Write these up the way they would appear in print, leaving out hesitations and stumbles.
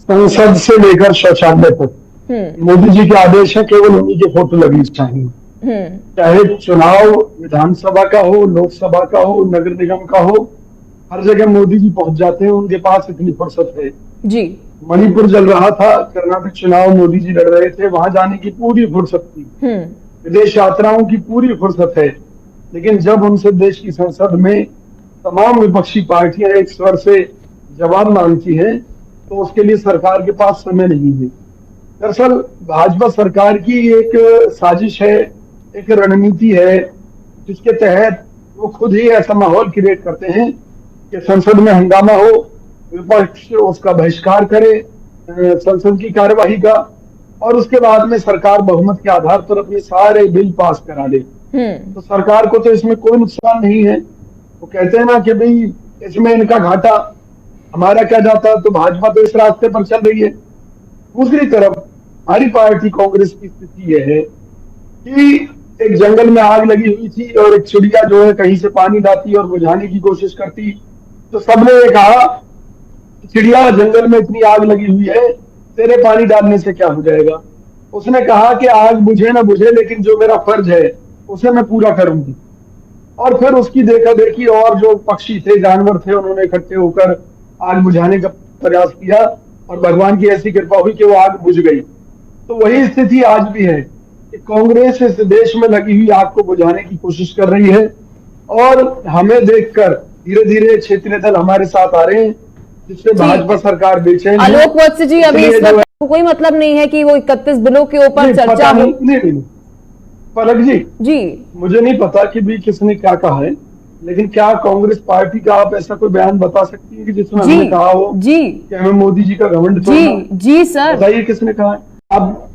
संसद से लेकर शौचालय तक मोदी जी के आदेश है, केवल उन्हीं के फोटो लगी चाहिए। चाहे चुनाव विधानसभा का हो, लोकसभा का हो, नगर निगम का हो, हर जगह मोदी जी पहुंच जाते हैं। उनके पास इतनी फुर्सत है जी। मणिपुर जल रहा था, कर्नाटक चुनाव मोदी जी लड़ रहे थे, वहां जाने की पूरी फुर्सत थी, विदेश यात्राओं की पूरी फुर्सत है। लेकिन जब उनसे देश की संसद में तमाम विपक्षी पार्टियां एक स्वर से जवाब मांगती हैं, तो उसके लिए सरकार के पास समय नहीं है। दरअसल भाजपा सरकार की एक साजिश है, एक रणनीति है, जिसके तहत वो खुद ही ऐसा माहौल क्रिएट करते हैं कि संसद में हंगामा हो, विपक्ष उसका बहिष्कार करे संसद की कार्यवाही का, और उसके बाद में सरकार बहुमत के आधार पर अपने सारे बिल पास करा ले। तो सरकार को तो इसमें कोई नुकसान नहीं है। वो कहते हैं ना कि भाई इसमें इनका घाटा, हमारा क्या जाता। तो भाजपा तो इस रास्ते पर चल रही है। दूसरी तरफ हमारी पार्टी कांग्रेस की स्थिति यह है कि एक जंगल में आग लगी हुई थी और एक चिड़िया जो है कहीं से पानी लाती और बुझाने की कोशिश करती, तो सबने ये कहा चिड़िया जंगल में इतनी आग लगी हुई है, तेरे पानी डालने से क्या हो जाएगा। उसने कहा कि आग बुझे ना बुझे, लेकिन जो मेरा फर्ज है उसे मैं पूरा करूंगी। और फिर उसकी देखा देखी और जो पक्षी थे, जानवर थे, उन्होंने इकट्ठे होकर आग बुझाने का प्रयास किया और भगवान की ऐसी कृपा हुई कि वो आग बुझ गई। तो वही स्थिति आज भी है कि कांग्रेस इस देश में लगी हुई आग को बुझाने की कोशिश कर रही है, और हमें देखकर धीरे धीरे क्षेत्रीय दल हमारे साथ आ रहे हैं, जिससे भाजपा सरकार बेचैन है। आलोक वत्स जी, अभी इस वक्त कोई मतलब नहीं है कि वो 31 बिलों के ऊपर चर्चा हो। नहीं पलक जी, मुझे नहीं पता कि भी किसने क्या कहा है, लेकिन क्या कांग्रेस पार्टी का आप ऐसा कोई बयान बता सकती है कि जिसमें हमने कहा हो कि हमें मोदी जी का घमंड छोड़ना? जी सर, बताइए किसने कहा है। अब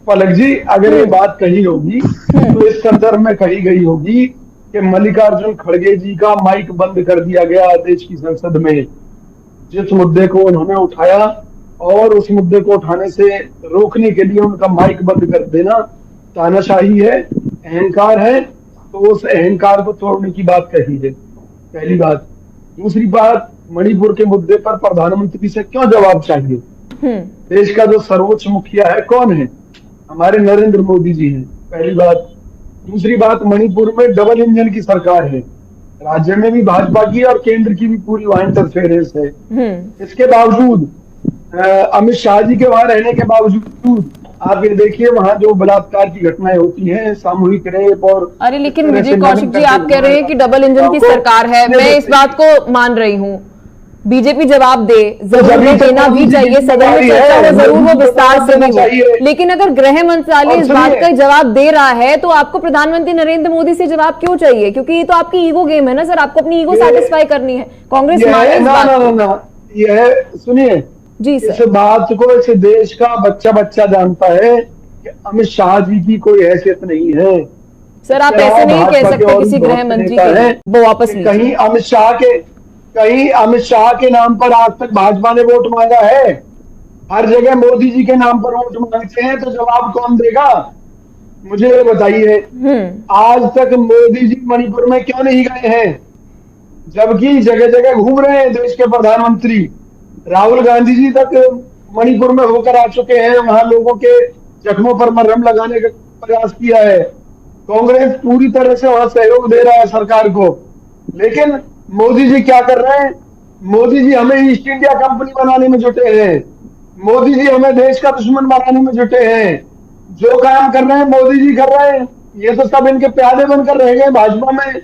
पलक जी, अगर ये बात कही होगी तो इस संदर्भ में कही गई होगी कि मल्लिकार्जुन खड़गे जी का माइक बंद कर दिया गया देश की संसद में, जिस मुद्दे को उन्होंने उठाया, और उस मुद्दे को उठाने से रोकने के लिए उनका माइक बंद कर देना तानाशाही है, अहंकार है। तो उस अहंकार को तोड़ने की बात कही है, पहली बात। दूसरी बात, मणिपुर के मुद्दे पर प्रधानमंत्री से क्यों जवाब चाहिए? देश का जो सर्वोच्च मुखिया है कौन है? हमारे नरेंद्र मोदी जी हैं, पहली बात। दूसरी बात, मणिपुर में डबल इंजन की सरकार है, राज्य में भी भाजपा की और केंद्र की भी पूरी वहां इंटरफेरेंस है। इसके बावजूद अमित शाह जी के वहां रहने के बावजूद आप ये देखिए वहां जो बलात्कार की घटनाएं होती हैं, सामूहिक रेप और अरे लेकिन विजय कौशिक जी, आप कह रहे हैं कि डबल इंजन की सरकार है, मैं इस बात को मान रही हूँ। बीजेपी जवाब दे, जरूर देना भी चाहिए, सदन में चर्चा हो, जरूर वो विस्तार से भी हो। लेकिन अगर गृह मंत्रालय इस बात का जवाब दे रहा है, तो आपको प्रधानमंत्री नरेंद्र मोदी से जवाब क्यों चाहिए? क्योंकि ये तो आपकी ईगो गेम है ना सर, आपको अपनी ईगो सेटिस्फाई करनी है। कांग्रेस सुनिए जी, इस बात को इस देश का बच्चा बच्चा जानता है कि अमित शाह जी की कोई हैसियत नहीं है। सर आप ऐसे नहीं कह सकते किसी गृह मंत्री को, वो वापस कहीं अमित शाह के नाम पर आज तक भाजपा ने वोट मांगा है? हर जगह मोदी जी के नाम पर वोट मांगते हैं, तो जवाब कौन देगा? मुझे ये बताइए, आज तक मोदी जी मणिपुर में क्यों नहीं गए हैं, जबकि जगह जगह घूम रहे हैं देश के प्रधानमंत्री? राहुल गांधी जी तक मणिपुर में होकर आ चुके हैं, वहां लोगों के जख्मों पर मरहम लगाने का प्रयास किया है। कांग्रेस पूरी तरह से वहां सहयोग दे रहा है सरकार को, लेकिन मोदी जी क्या कर रहे हैं? मोदी जी हमें ईस्ट इंडिया कंपनी बनाने में जुटे हैं, मोदी जी हमें देश का दुश्मन बनाने में जुटे हैं। जो काम कर रहे हैं मोदी जी कर रहे हैं, ये तो सब इनके प्यादे बनकर रह गए भाजपा में।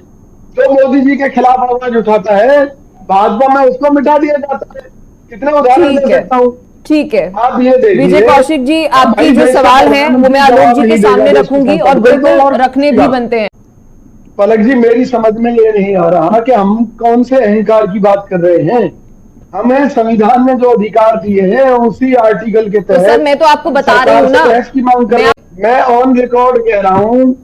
जो मोदी जी के खिलाफ आवाज उठाता है भाजपा में, उसको मिटा दिया जाता है। कितने उदाहरण दे सकता हूँ। ठीक है, आप ये देखिए विजय कौशिक जी, आपकी जो सवाल है वो मैं आलोक जी के सामने रखूंगी, और बिल्कुल रखने भी बनते हैं। पलक जी, मेरी समझ में ये नहीं आ रहा कि हम कौन से अहंकार की बात कर रहे हैं। हमें संविधान ने जो अधिकार दिए हैं उसी आर्टिकल के तहत, सर मैं तो आपको बता रही हूँ ना, की मांग कर मैं ऑन रिकॉर्ड कह रहा हूँ,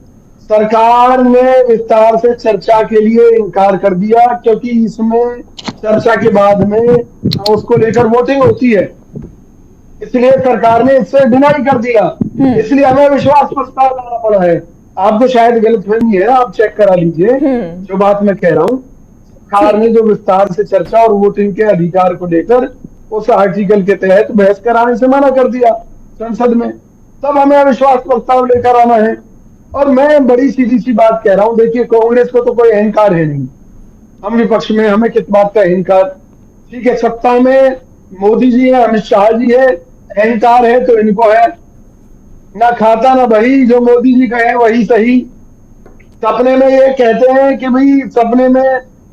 सरकार ने विस्तार से चर्चा के लिए इनकार कर दिया, क्योंकि इसमें चर्चा के बाद में उसको लेकर वोटिंग होती है, इसलिए सरकार ने इससे डिनाई कर दिया। इसलिए हमें विश्वास प्रस्ताव लाना पड़ा है। आपको शायद गलतफहमी है, आप चेक करा लीजिए जो बात मैं कह रहा हूँ। सरकार ने जो विस्तार से चर्चा और वोटिंग के अधिकार को लेकर उस आर्टिकल के तहत बहस कराने से मना कर दिया संसद में। तब हमें अविश्वास प्रस्ताव लेकर आना है। और मैं बड़ी सीधी सी बात कह रहा हूं, देखिए कांग्रेस को तो कोई अहंकार है नहीं, हम विपक्ष में, हमें किस बात का अहंकार। ठीक है, सत्ता में मोदी जी है, अमित शाह जी है, अहंकार है तो इनको है। ना खाता ना बही, जो मोदी जी कहे वही सही। सपने में ये कहते हैं कि भाई सपने में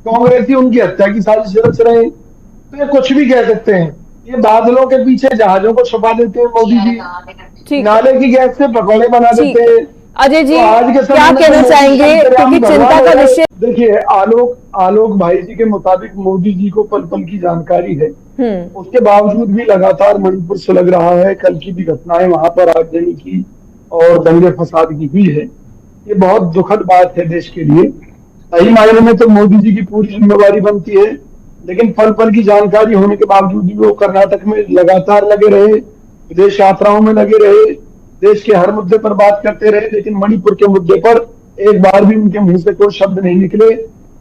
कांग्रेस ही उनकी हत्या की साजिश रच रहे हैं, तो ये कुछ भी कह सकते हैं। ये बादलों के पीछे जहाजों को छुपा देते हैं मोदी जी, नाले की गैस से पकौड़े बना देते हैं। अजय जी, तो आज के समय क्या में कहना चाहेंगे, क्योंकि चिंता का विषय। देखिए, आलोक भाई जी के मुताबिक मोदी जी को पल पल की जानकारी है, उसके बावजूद भी लगातार मणिपुर से लग रहा है, कल की भी घटनाएं वहां पर आगजनी की और दंगे फसाद की हुई है। ये बहुत दुखद बात है देश के लिए। सही मायने में तो मोदी जी की पूरी जिम्मेवारी बनती है, लेकिन पल पल की जानकारी होने के बावजूद भी वो कर्नाटक में लगातार लगे रहे, विदेश यात्राओं में लगे रहे, देश के हर मुद्दे पर बात करते रहे, लेकिन मणिपुर के मुद्दे पर एक बार भी उनके मुंह से कोई शब्द नहीं निकले।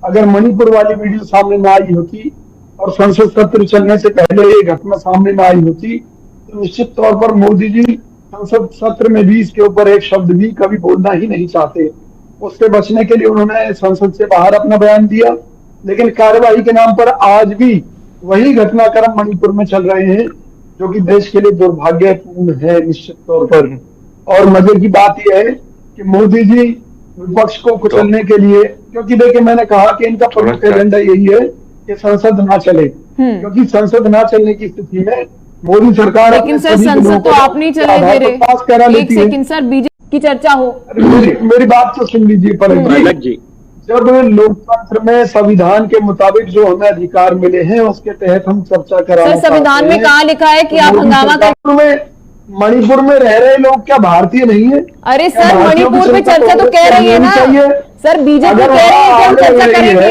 अगर मणिपुर वाली वीडियो सामने ना आई होती और संसद सत्र चलने से पहले ये घटना सामने ना आई होती, तो निश्चित तौर पर मोदी जी संसद सत्र में भी इसके ऊपर एक शब्द भी कभी बोलना ही नहीं चाहते। उससे बचने के लिए उन्होंने संसद से बाहर अपना बयान दिया, लेकिन कार्रवाई के नाम पर आज भी वही घटनाक्रम मणिपुर में चल रहे हैं, जो कि देश के लिए दुर्भाग्यपूर्ण है निश्चित तौर पर। और मजे की बात यह है कि मोदी जी विपक्ष को कुचलने के लिए, क्योंकि देखिए मैंने कहा कि इनका प्रमुख एजेंडा यही है कि संसद ना चले, क्योंकि संसद ना चलने की स्थिति में मोदी सरकार, लेकिन सर संसद तो आप नहीं चले दे रहे। पास करा लेती है। लेकिन सर बीजेपी की चर्चा हो, मेरी बात तो सुन लीजिए पलक जी। जब लोकतंत्र में संविधान के मुताबिक जो हमें अधिकार मिले हैं उसके तहत हम चर्चा करा। सर संविधान में कहाँ लिखा है कि आप हंगामा कर? मणिपुर में रह रहे लोग क्या भारतीय नहीं है? अरे सर मणिपुर पे चर्चा तो कह रही है ना सर, बीजेपी कह रही है कि हम चर्चा करेंगे।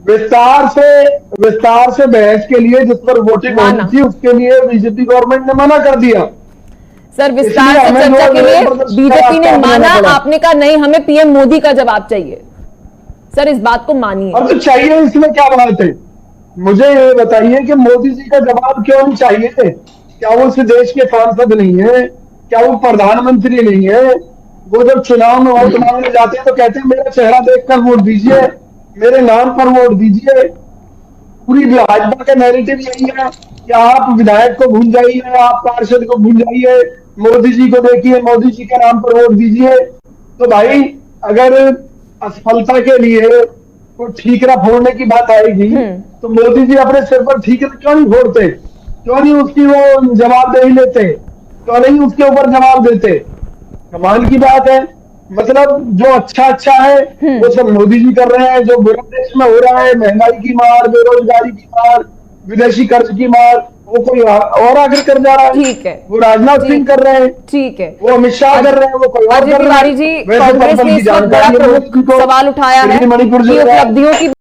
विस्तार से बहस के लिए जिस पर वोटिंग होनी थी उसके लिए बीजेपी गवर्नमेंट ने मना कर दिया। सर विस्तार से चर्चा के लिए बीजेपी ने माना, आपने कहा नहीं हमें पीएम मोदी का जवाब चाहिए। सर इस बात को मानिए। और तो चाहिए, इसमें क्या बात है? मुझे ये बताइए कि मोदी जी का जवाब क्यों नहीं चाहिए? क्या वो इस देश के सांसद नहीं है? क्या वो प्रधानमंत्री नहीं है? वो जब चुनाव में वोट मांगने जाते हैं तो कहते हैं मेरा चेहरा देखकर वोट दीजिए, मेरे नाम पर वोट दीजिए। पूरी भाजपा का नैरेटिव यही है कि आप विधायक को भूल जाइए, आप पार्षद को भूल जाइए, मोदी जी को देखिए, मोदी जी के नाम पर वोट दीजिए। तो भाई अगर असफलता के लिए कोई ठीकरा फोड़ने की बात आएगी तो मोदी जी अपने सिर पर ठीकरा क्यों नहीं फोड़ते? क्यों नहीं उसकी वो जवाबदेही लेते? क्यों नहीं उसके ऊपर जवाब देते? कमाल की बात है। मतलब जो अच्छा है वो सब मोदी जी कर रहे हैं, जो बुरा देश में हो रहा है, महंगाई की मार, बेरोजगारी की मार, विदेशी कर्ज की मार, वो कोई और आकर कर जा रहा है। ठीक है, वो राजनाथ सिंह कर रहे हैं, ठीक है, वो अमित शाह कर रहे हैं, वो कोई और कर रहे हैं। कांग्रेस ने इस वक्त बड़ा प्रमुख सवाल उठाया है कि उपलब्धियों की